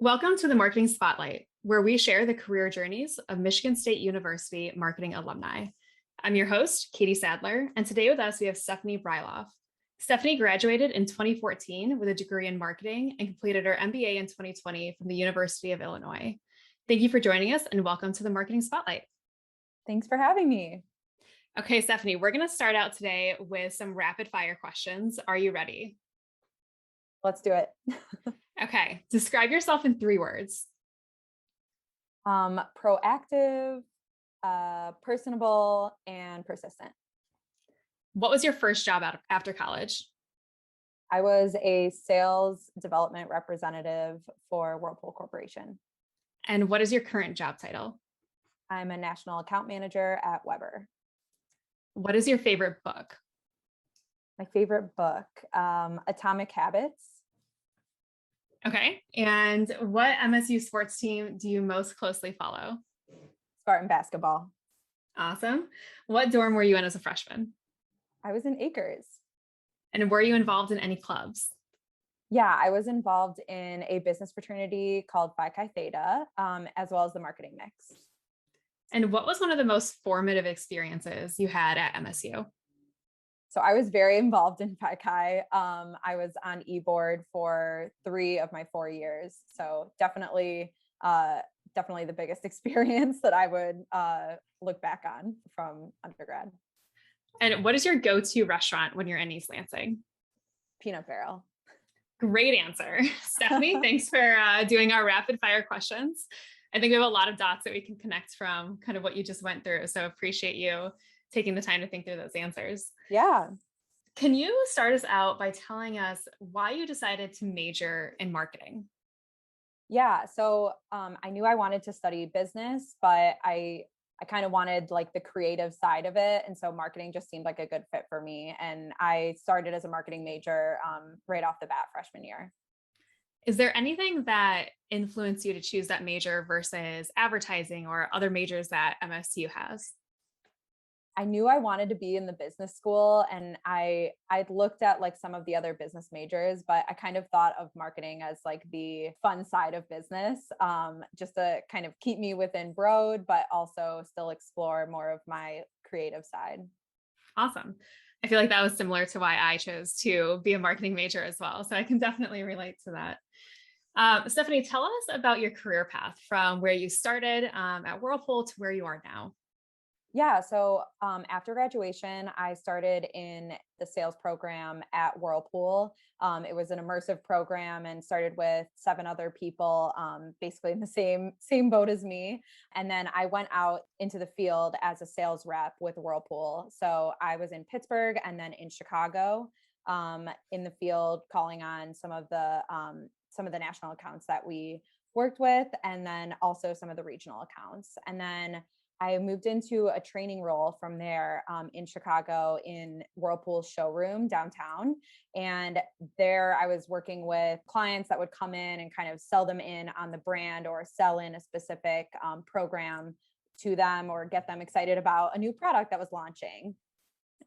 Welcome to the Marketing Spotlight, where we share the career journeys of Michigan State University marketing alumni. I'm your host, Katie Sadler, and today with us we have Stephanie Brieloff. Stephanie graduated in 2014 with a degree in marketing and completed her MBA in 2020 from the University of Illinois. Thank you for joining us and welcome to the Marketing Spotlight. Thanks for having me. Okay, Stephanie, we're going to start out today with some rapid fire questions. Are you ready? Let's do it. Okay, describe yourself in 3 words. Proactive, personable, and persistent. What was your first job after college? I was a sales development representative for Whirlpool Corporation. And what is your current job title? I'm a national account manager at Weber. What is your favorite book? My favorite book, Atomic Habits. Okay. And what MSU sports team do you most closely follow? Spartan basketball. Awesome. What dorm were you in as a freshman? I was in Acres. And were you involved in any clubs? Yeah, I was involved in a business fraternity called Phi Chi Theta, as well as the marketing mix. And what was one of the most formative experiences you had at MSU? So I was very involved in Phi Chi. I was on e-board for 3 of my 4 years. So definitely the biggest experience that I would look back on from undergrad. And what is your go-to restaurant when you're in East Lansing? Peanut Barrel. Great answer. Stephanie, thanks for doing our rapid fire questions. I think we have a lot of dots that we can connect from kind of what you just went through. So appreciate you taking the time to think through those answers. Yeah. Can you start us out by telling us why you decided to major in marketing? Yeah. So I knew I wanted to study business, but I kind of wanted like the creative side of it. And so marketing just seemed like a good fit for me. And I started as a marketing major right off the bat freshman year. Is there anything that influenced you to choose that major versus advertising or other majors that MSU has? I knew I wanted to be in the business school, and I'd looked at like some of the other business majors, but I kind of thought of marketing as like the fun side of business, just to kind of keep me within Broad, but also still explore more of my creative side. Awesome. I feel like that was similar to why I chose to be a marketing major as well. So I can definitely relate to that. Stephanie, tell us about your career path from where you started at Whirlpool to where you are now. Yeah. So after graduation, I started in the sales program at Whirlpool. It was an immersive program and started with 7 other people, basically in the same boat as me. And then I went out into the field as a sales rep with Whirlpool. So I was in Pittsburgh and then in Chicago, in the field, calling on some of the national accounts that we worked with, and then also some of the regional accounts. And then I moved into a training role from there in Chicago in Whirlpool's showroom downtown. And there I was working with clients that would come in and kind of sell them in on the brand or sell in a specific program to them or get them excited about a new product that was launching.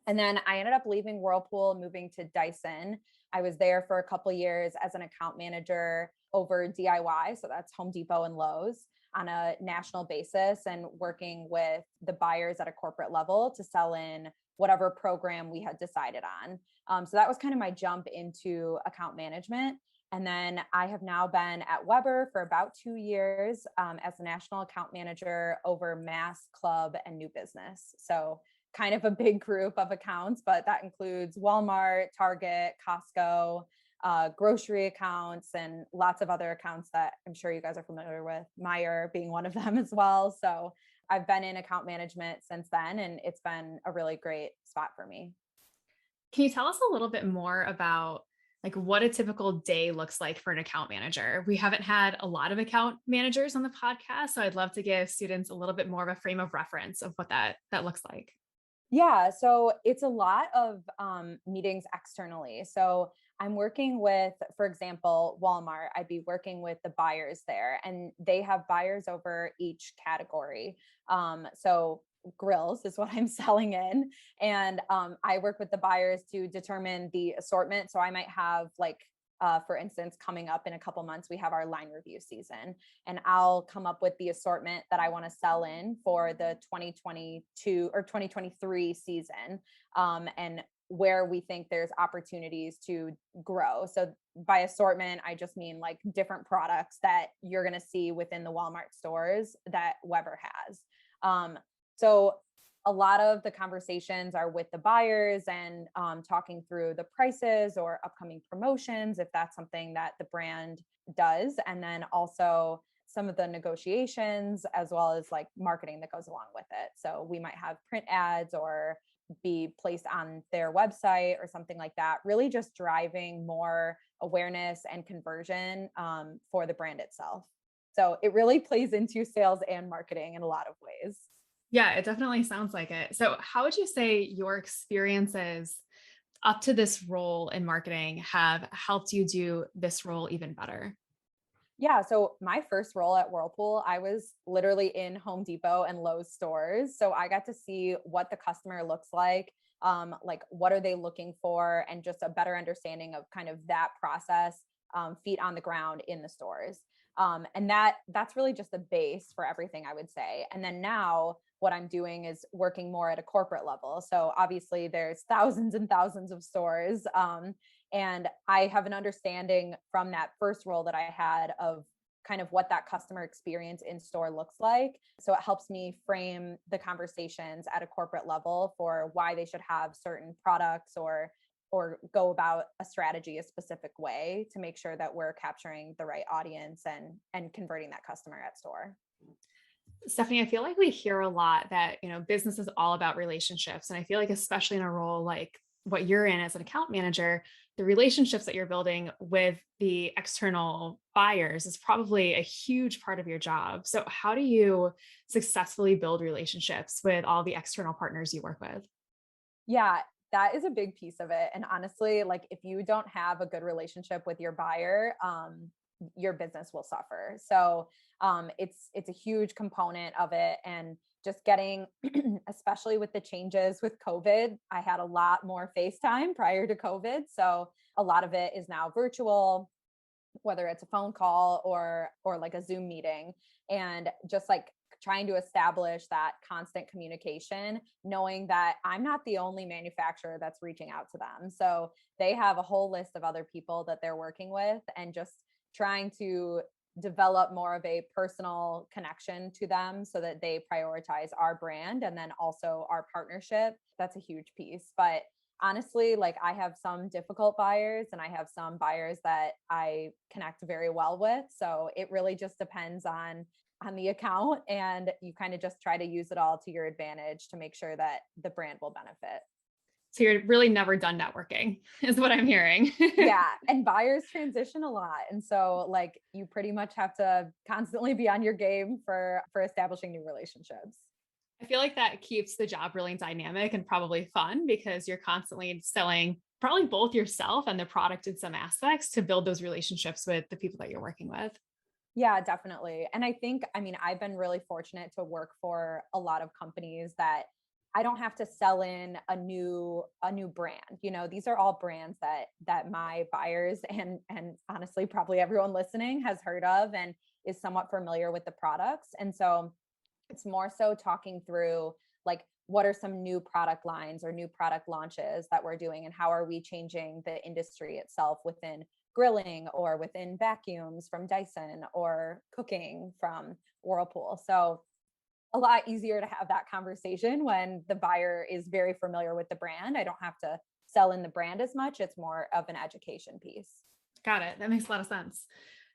And then I ended up leaving Whirlpool, moving to Dyson. I was there for a couple of years as an account manager over DIY. So that's Home Depot and Lowe's, on a national basis, and working with the buyers at a corporate level to sell in whatever program we had decided on. So that was kind of my jump into account management. And then I have now been at Weber for about 2 years as a national account manager over mass, club, and new business. So kind of a big group of accounts, but that includes Walmart, Target, Costco, grocery accounts, and lots of other accounts that I'm sure you guys are familiar with, Meyer being one of them as well. So I've been in account management since then, and it's been a really great spot for me. Can you tell us a little bit more about like what a typical day looks like for an account manager? We haven't had a lot of account managers on the podcast, so I'd love to give students a little bit more of a frame of reference of what that looks like. Yeah, so it's a lot of meetings externally. So I'm working with, for example, Walmart. I'd be working with the buyers there, and they have buyers over each category. So grills is what I'm selling in. And I work with the buyers to determine the assortment. So I might have like For instance, coming up in a couple months, we have our line review season, and I'll come up with the assortment that I want to sell in for the 2022 or 2023 season, and where we think there's opportunities to grow. So by assortment, I just mean like different products that you're going to see within the Walmart stores that Weber has. So a lot of the conversations are with the buyers and talking through the prices or upcoming promotions, if that's something that the brand does. And then also some of the negotiations, as well as like marketing that goes along with it. So we might have print ads or be placed on their website or something like that, really just driving more awareness and conversion for the brand itself. So it really plays into sales and marketing in a lot of ways. Yeah, it definitely sounds like it. So how would you say your experiences up to this role in marketing have helped you do this role even better? Yeah. So my first role at Whirlpool, I was literally in Home Depot and Lowe's stores. So I got to see what the customer looks like what are they looking for, and just a better understanding of kind of that process, feet on the ground in the stores. And that's really just the base for everything, I would say. And then now what I'm doing is working more at a corporate level. So obviously there's thousands and thousands of stores. And I have an understanding from that first role that I had of kind of what that customer experience in store looks like. So it helps me frame the conversations at a corporate level for why they should have certain products or go about a strategy a specific way to make sure that we're capturing the right audience and converting that customer at store. Stephanie, I feel like we hear a lot that, business is all about relationships. And I feel like, especially in a role like what you're in as an account manager, the relationships that you're building with the external buyers is probably a huge part of your job. So how do you successfully build relationships with all the external partners you work with? Yeah, that is a big piece of it. And honestly, like if you don't have a good relationship with your buyer, your business will suffer. So it's a huge component of it. And just getting, especially with the changes with COVID, I had a lot more FaceTime prior to COVID. So a lot of it is now virtual, whether it's a phone call or like a Zoom meeting, and just like trying to establish that constant communication, knowing that I'm not the only manufacturer that's reaching out to them. So they have a whole list of other people that they're working with, and just trying to develop more of a personal connection to them so that they prioritize our brand and then also our partnership. That's a huge piece. But honestly, like I have some difficult buyers and I have some buyers that I connect very well with. So it really just depends on the account, and you kind of just try to use it all to your advantage to make sure that the brand will benefit. So you're really never done networking, is what I'm hearing. Yeah, and buyers transition a lot, and so like you pretty much have to constantly be on your game for establishing new relationships. I feel like that keeps the job really dynamic and probably fun because you're constantly selling probably both yourself and the product in some aspects to build those relationships with the people that you're working with. Yeah, definitely. And I think, I mean, I've been really fortunate to work for a lot of companies that I don't have to sell in a new brand. These are all brands that my buyers and honestly probably everyone listening has heard of and is somewhat familiar with the products. And so it's more so talking through like what are some new product lines or new product launches that we're doing, and how are we changing the industry itself within grilling or within vacuums from Dyson or cooking from Whirlpool. So a lot easier to have that conversation when the buyer is very familiar with the brand. I don't have to sell in the brand as much. It's more of an education piece. Got it. That makes a lot of sense.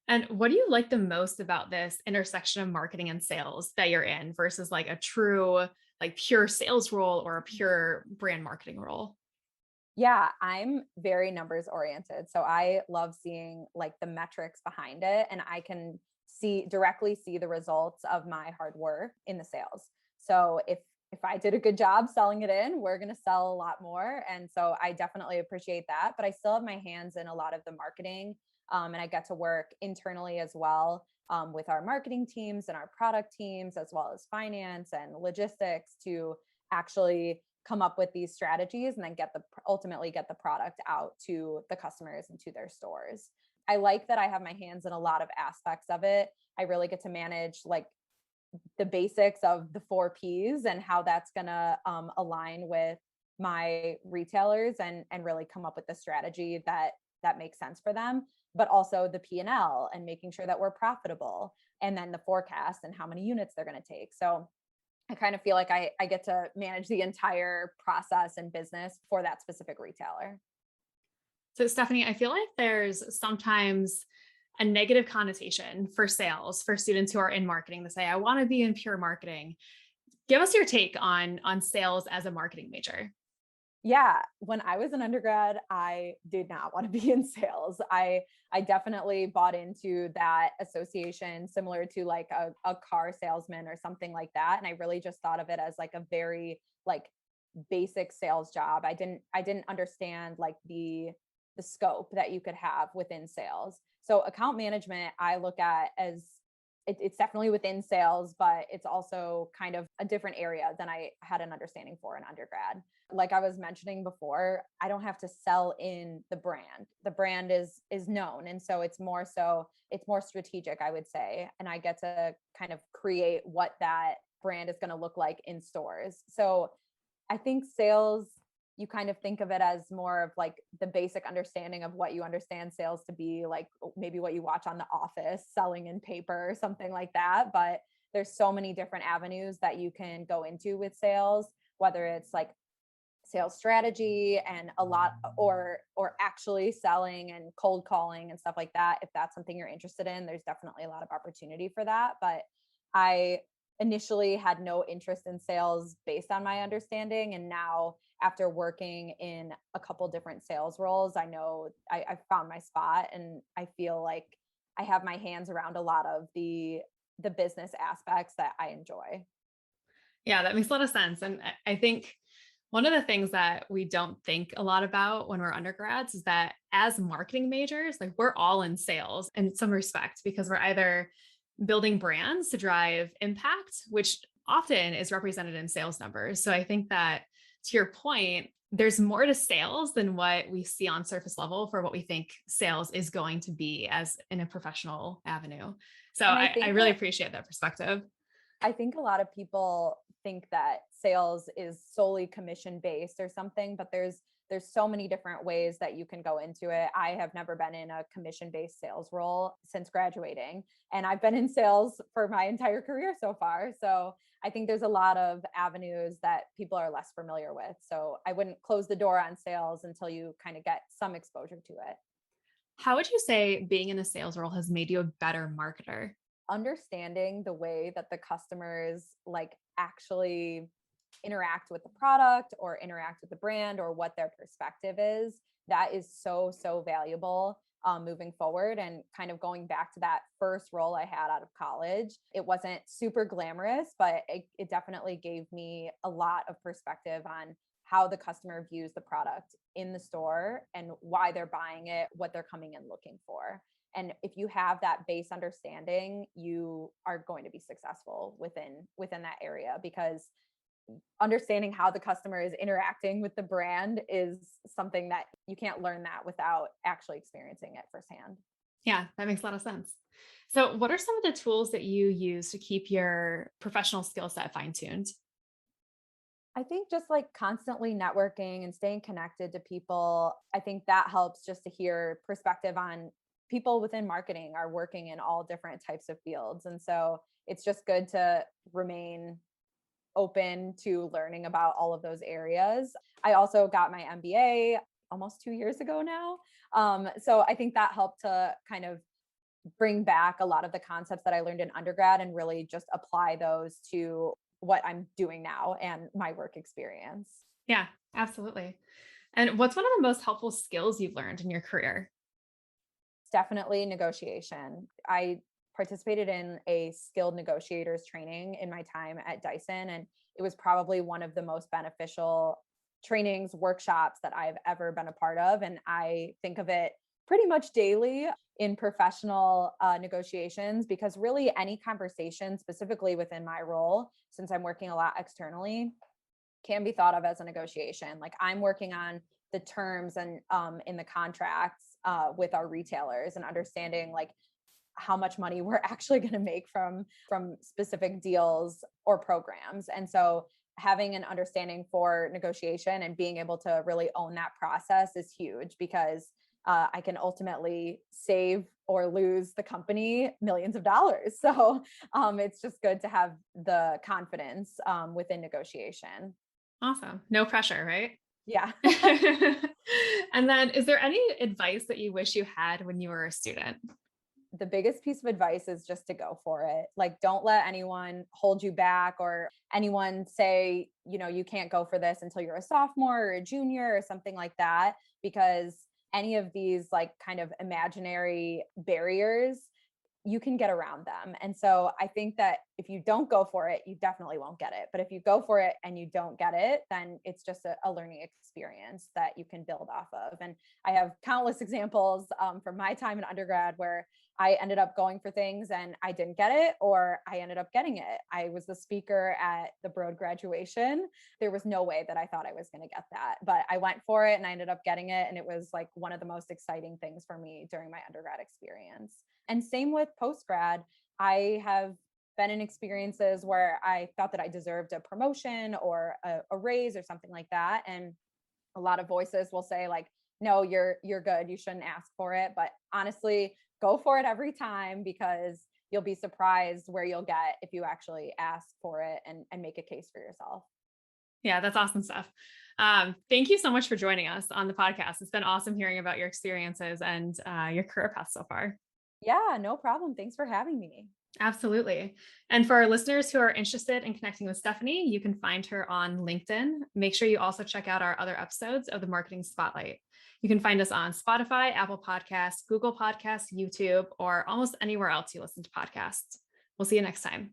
And what do you like the most about this intersection of marketing and sales that you're in versus like a true, like pure sales role or a pure brand marketing role? Yeah, I'm very numbers oriented. So I love seeing like the metrics behind it, and I can directly see the results of my hard work in the sales. So if I did a good job selling it in, we're going to sell a lot more. And so I definitely appreciate that, but I still have my hands in a lot of the marketing. And I get to work internally as well, with our marketing teams and our product teams, as well as finance and logistics, to actually come up with these strategies and then ultimately get the product out to the customers and to their stores. I like that I have my hands in a lot of aspects of it. I really get to manage like the basics of the 4 Ps and how that's going to align with my retailers and really come up with the strategy that makes sense for them, but also the P&L and making sure that we're profitable, and then the forecast and how many units they're going to take. So I kind of feel like I get to manage the entire process and business for that specific retailer. So, Stephanie, I feel like there's sometimes a negative connotation for sales for students who are in marketing to say, I want to be in pure marketing. Give us your take on sales as a marketing major. Yeah, when I was an undergrad, I did not want to be in sales. I definitely bought into that association, similar to like a car salesman or something like that. And I really just thought of it as like a very like basic sales job. I didn't understand like the scope that you could have within sales. So account management, I look at as it's definitely within sales, but it's also kind of a different area than I had an understanding for in undergrad. Like I was mentioning before, I don't have to sell in the brand. The brand is known. And so it's more strategic, I would say. And I get to kind of create what that brand is going to look like in stores. So I think sales, you kind of think of it as more of like the basic understanding of what you understand sales to be, like maybe what you watch on The Office, selling in paper or something like that. But there's so many different avenues that you can go into with sales, whether it's like sales strategy and a lot or actually selling and cold calling and stuff like that. If that's something you're interested in, there's definitely a lot of opportunity for that. But I initially had no interest in sales based on my understanding. And now after working in a couple different sales roles, I know I found my spot, and I feel like I have my hands around a lot of the business aspects that I enjoy. Yeah, that makes a lot of sense. And I think one of the things that we don't think a lot about when we're undergrads is that as marketing majors, like we're all in sales in some respect, because we're either building brands to drive impact, which often is represented in sales numbers. So I think that, to your point, there's more to sales than what we see on surface level for what we think sales is going to be as in a professional avenue. So And I really appreciate that perspective. I think a lot of people think that sales is solely commission based or something, but there's so many different ways that you can go into it. I have never been in a commission based sales role since graduating, and I've been in sales for my entire career so far. So I think there's a lot of avenues that people are less familiar with. So I wouldn't close the door on sales until you kind of get some exposure to it. How would you say being in a sales role has made you a better marketer? Understanding the way that the customers like actually interact with the product or interact with the brand, or what their perspective is, that is so valuable moving forward. And kind of going back to that first role I had out of college, it wasn't super glamorous, but it definitely gave me a lot of perspective on how the customer views the product in the store and why they're buying it, what they're coming in looking for. And if you have that base understanding, you are going to be successful within that area, because understanding how the customer is interacting with the brand is something that you can't learn that without actually experiencing it firsthand. Yeah, that makes a lot of sense. So, what are some of the tools that you use to keep your professional skill set fine-tuned? I think just like constantly networking and staying connected to people, I think that helps, just to hear perspective on people within marketing are working in all different types of fields. And so it's just good to remain open to learning about all of those areas. I also got my MBA almost 2 years ago now. So I think that helped to kind of bring back a lot of the concepts that I learned in undergrad and really just apply those to what I'm doing now and my work experience. Yeah, absolutely. And what's one of the most helpful skills you've learned in your career? It's definitely negotiation. I participated in a skilled negotiators training in my time at Dyson, and it was probably one of the most beneficial trainings, workshops that I've ever been a part of. And I think of it pretty much daily in professional negotiations, because really any conversation, specifically within my role, since I'm working a lot externally, can be thought of as a negotiation. Like I'm working on the terms and in the contracts with our retailers and understanding like how much money we're actually going to make from specific deals or programs. And so having an understanding for negotiation and being able to really own that process is huge, because I can ultimately save or lose the company millions of dollars. So it's just good to have the confidence within negotiation. Awesome. No pressure, right? Yeah. And then is there any advice that you wish you had when you were a student? The biggest piece of advice is just to go for it. Like, don't let anyone hold you back or anyone say, you can't go for this until you're a sophomore or a junior or something like that, because any of these like kind of imaginary barriers, you can get around them. And so I think that if you don't go for it, you definitely won't get it. But if you go for it and you don't get it, then it's just a learning experience that you can build off of. And I have countless examples from my time in undergrad where I ended up going for things and I didn't get it, or I ended up getting it. I was the speaker at the Broad graduation. There was no way that I thought I was going to get that, but I went for it and I ended up getting it. And it was like one of the most exciting things for me during my undergrad experience. And same with post-grad. I have been in experiences where I thought that I deserved a promotion or a raise or something like that. And a lot of voices will say like, no, you're good. You shouldn't ask for it. But honestly, go for it every time, because you'll be surprised where you'll get if you actually ask for it and make a case for yourself. Yeah, that's awesome stuff. Thank you so much for joining us on the podcast. It's been awesome hearing about your experiences and your career path so far. Yeah, no problem. Thanks for having me. Absolutely. And for our listeners who are interested in connecting with Stephanie, you can find her on LinkedIn. Make sure you also check out our other episodes of the Marketing Spotlight. You can find us on Spotify, Apple Podcasts, Google Podcasts, YouTube, or almost anywhere else you listen to podcasts. We'll see you next time.